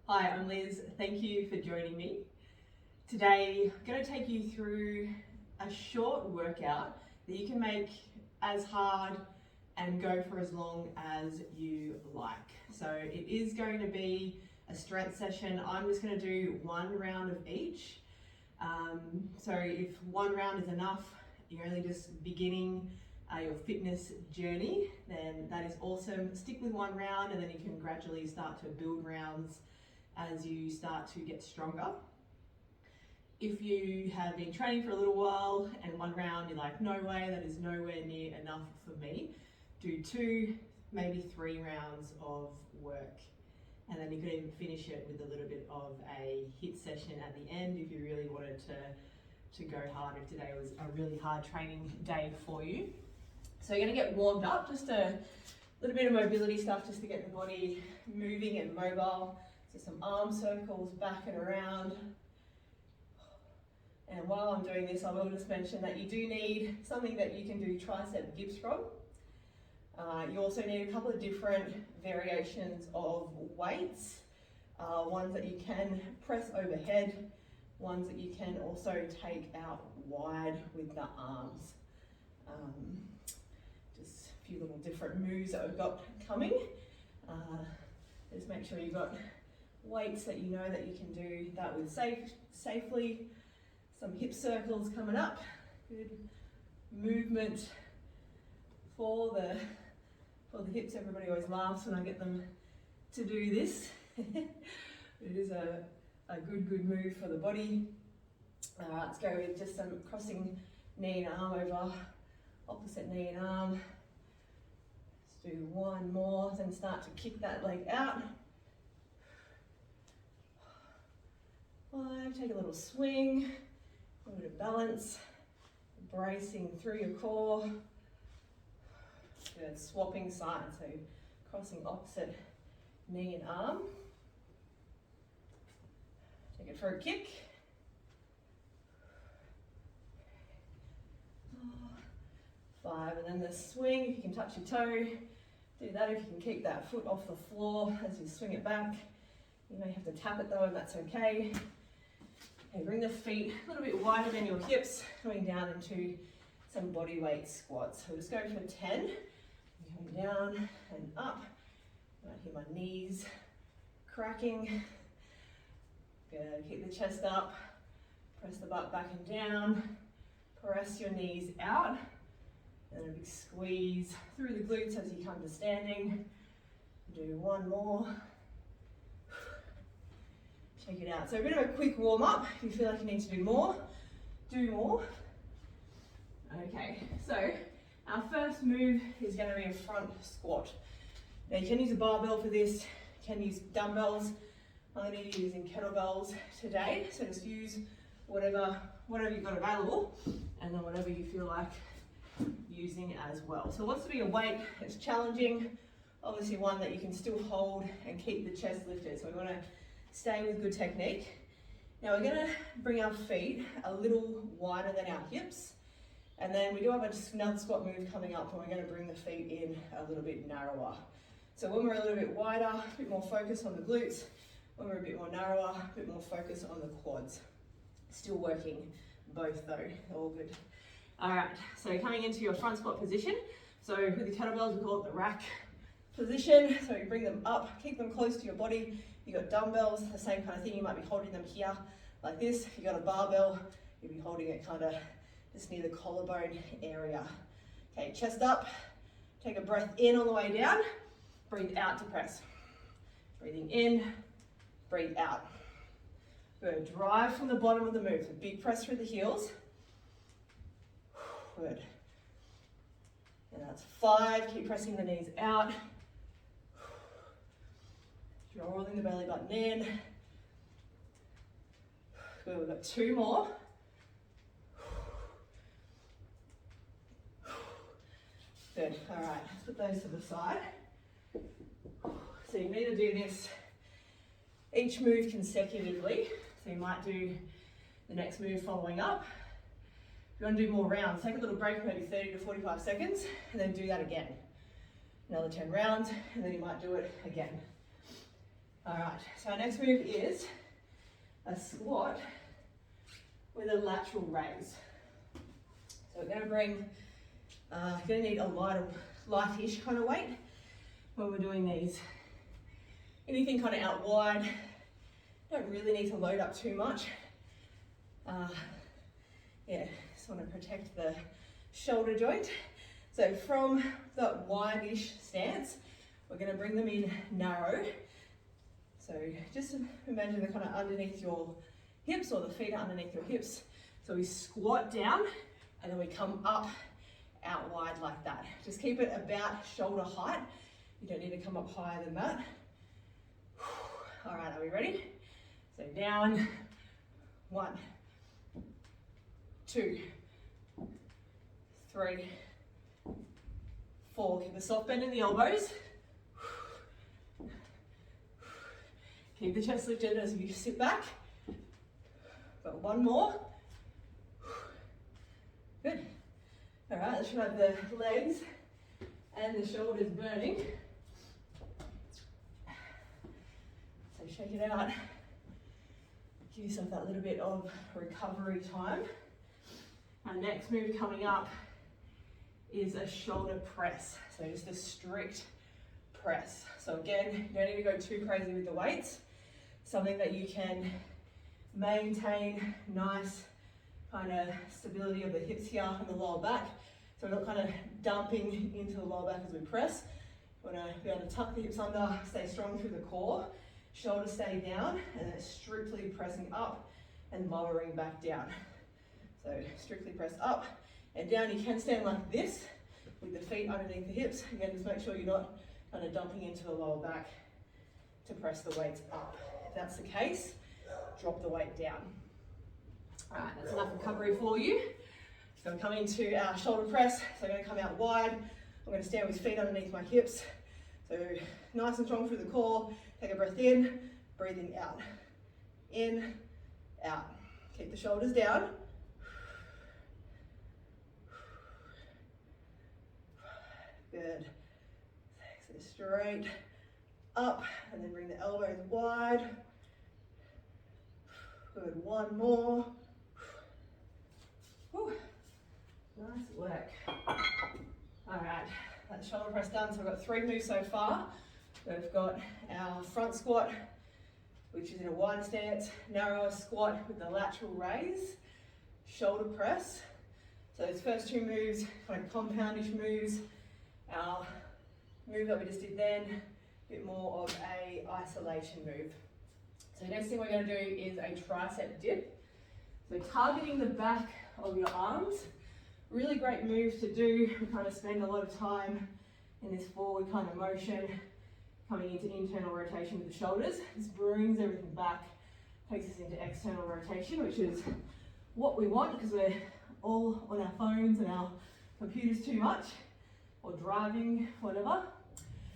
Hi, I'm Liz. Thank you for joining me. Today, I'm going to take you through a short workout that you can make as hard and go for as long as you like. So it is going to be a strength session. I'm just going to do one round of each. So if one round is enough, you're only just beginning your fitness journey, then that is awesome. Stick with one round and then you can gradually start to build rounds as you start to get stronger. If you have been training for a little while and one round you're like, no way, that is nowhere near enough for me, do 2, maybe 3 rounds of work. And then you could even finish it with a little bit of a HIIT session at the end if you really wanted to go hard, if today was a really hard training day for you. So you're going to get warmed up, just a little bit of mobility stuff just to get the body moving and mobile. So some arm circles back and around. And while I'm doing this, I will just mention that you do need something that you can do tricep dips from. You also need a couple of different variations of weights. Ones that you can press overhead, ones that you can also take out wide with the arms. Just a few little different moves that we've got coming. Just make sure you've got weights that you know that you can do that with safely. Some hip circles coming up. Good movement for the hips. Everybody always laughs when I get them to do this. It is a good move for the body. Let's go with just some crossing knee and arm over opposite knee and arm. Let's do one more, then start to kick that leg out. 5, take a little swing, a little bit of balance, bracing through your core. Good, swapping sides, so crossing opposite knee and arm. Take it for a kick. 5, and then the swing, if you can touch your toe, do that if you can keep that foot off the floor as you swing it back. You may have to tap it though, and that's okay. Okay, bring the feet a little bit wider than your hips, coming down into some body weight squats. So we'll just go for 10. Coming down and up. I hear my knees cracking. Good, keep the chest up. Press the butt back and down. Press your knees out. And a big squeeze through the glutes as you come to standing. Do one more. Check it out. So a bit of a quick warm up. If you feel like you need to do more, do more. Okay, so our first move is going to be a front squat. Now you can use a barbell for this, you can use dumbbells. I'm going to be using kettlebells today, so just use whatever you've got available, and then whatever you feel like using as well. So it wants to be a weight that's challenging, obviously one that you can still hold and keep the chest lifted. So we want to stay with good technique. Now we're going to bring our feet a little wider than our hips, and then we do have another squat move coming up, and we're going to bring the feet in a little bit narrower. So when we're a little bit wider, a bit more focus on the glutes. When we're a bit more narrower, a bit more focus on the quads. Still working both though, all good. All right, so coming into your front squat position. So with the kettlebells, we call it the rack position. So you bring them up, keep them close to your body. You've got dumbbells, the same kind of thing. You might be holding them here like this. If you've got a barbell, you'll be holding it kind of just near the collarbone area. Okay, chest up. Take a breath in on the way down. Breathe out to press. Breathing in, breathe out. Good, drive from the bottom of the move. So big press through the heels. Good. And that's 5, keep pressing the knees out. Rolling the belly button in. Good, we've got 2 more. Good, all right, let's put those to the side. So you need to do this each move consecutively. So you might do the next move following up. If you want to do more rounds, take a little break, maybe 30 to 45 seconds, and then do that again. Another 10 rounds, and then you might do it again. All right, so our next move is a squat with a lateral raise. So we're gonna bring, gonna need a lightish kind of weight when we're doing these. Anything kind of out wide, don't really need to load up too much. Yeah, just want to protect the shoulder joint. So from that wide-ish stance, we're going to bring them in narrow. So just imagine they're kind of underneath your hips, or the feet are underneath your hips. So we squat down and then we come up out wide like that. Just keep it about shoulder height. You don't need to come up higher than that. All right, are we ready? So down, 1, 2, 3, 4. Keep a soft bend in the elbows. Keep the chest lifted as you sit back. Got one more. Good. All right, let's have the legs and the shoulders burning. So shake it out. Give yourself that little bit of recovery time. Our next move coming up is a shoulder press. So just a strict press. So again, you don't need to go too crazy with the weights. Something that you can maintain nice kind of stability of the hips here and the lower back. So we're not kind of dumping into the lower back as we press. We want to be able to tuck the hips under, stay strong through the core. Shoulders stay down, and then strictly pressing up and lowering back down. So strictly press up and down. You can stand like this with the feet underneath the hips. Again, just make sure you're not kind of dumping into the lower back to press the weights up. If that's the case, drop the weight down. All right, that's enough recovery for you. So I'm coming to our shoulder press. So I'm going to come out wide. I'm going to stand with feet underneath my hips. So nice and strong through the core. Take a breath in, breathing out. In, out. Keep the shoulders down. Good. So straight up, and then bring the elbows wide. Good, one more. Whew. Nice work. All right, that's shoulder press done. So we've got 3 moves so far. We've got our front squat, which is in a wide stance, narrower squat with the lateral raise, shoulder press. So those first 2 moves, kind of compoundish moves. Our move that we just did then, a bit more of a isolation move. So the next thing we're going to do is a tricep dip. So targeting the back of your arms, really great move to do. We kind of spend a lot of time in this forward kind of motion, coming into internal rotation with the shoulders. This brings everything back, takes us into external rotation, which is what we want because we're all on our phones and our computers too much, or driving, whatever.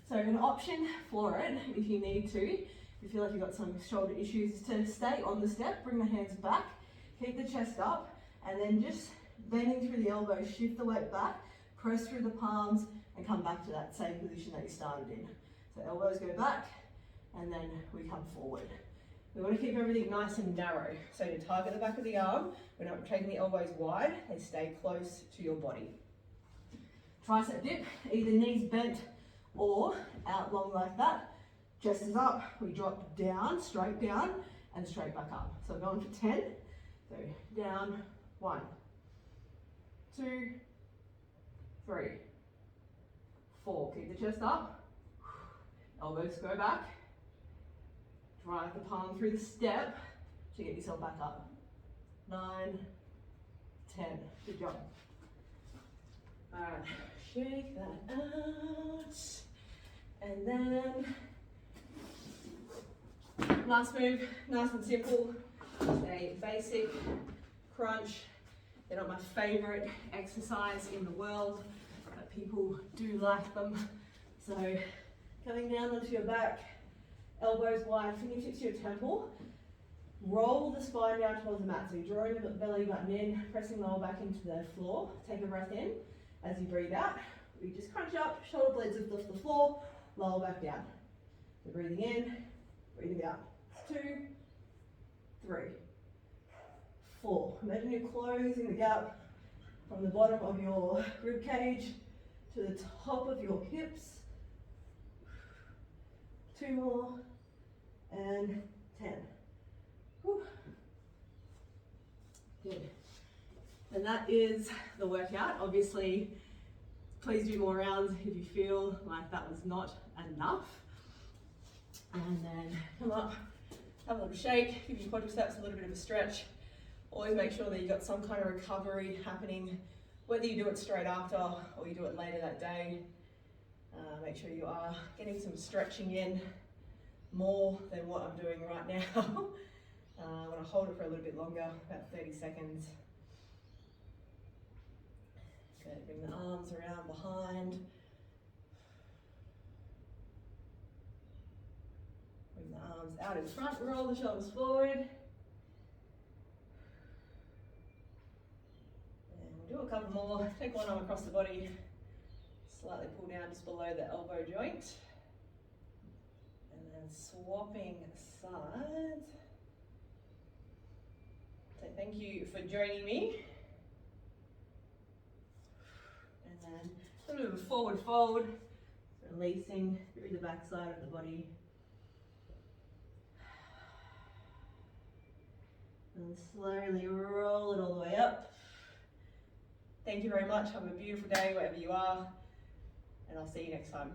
So an option for it, if you need to, if you feel like you've got some shoulder issues, is to stay on the step, bring the hands back, keep the chest up, and then just bending through the elbows, shift the weight back, press through the palms, and come back to that same position that you started in. So elbows go back, and then we come forward. We want to keep everything nice and narrow. So to target the back of the arm, we're not taking the elbows wide, they stay close to your body. Tricep dip, either knees bent or out long like that. Chest is up, we drop down, and straight back up. So we're going for 10. So down, 1, 2, 3, 4. Keep the chest up. Elbows go back. Drive the palm through the step to get yourself back up. 9, 10. Good job. All right, shake that out. And then, last move, nice and simple. Just a basic crunch. They're not my favorite exercise in the world, but people do like them. So coming down onto your back, elbows wide, fingertips to your temple. Roll the spine down towards the mat. So you're drawing the belly button in, pressing lower back into the floor. Take a breath in. As you breathe out, we just crunch up, shoulder blades lift off the floor, lower back down. So breathing in, Breathing out. 2, 3, 4. Imagine you're closing the gap from the bottom of your rib cage to the top of your hips. 2 more, and 10. Whew. Good. And that is the workout. Obviously, please do more rounds if you feel like that was not enough. And then come up, have a little shake, give your quadriceps a little bit of a stretch. Always make sure that you've got some kind of recovery happening, whether you do it straight after or you do it later that day. Make sure you are getting some stretching in, more than what I'm doing right now. I want to hold it for a little bit longer, about 30 seconds. Good, bring the arms around behind. Bring the arms out in front, roll the shoulders forward. And we'll do a couple more. Take one arm across the body. Slightly pull down just below the elbow joint. And then swapping sides. So thank you for joining me. And then a little bit of a forward fold, releasing through the back side of the body. And slowly roll it all the way up. Thank you very much. Have a beautiful day wherever you are. And I'll see you next time.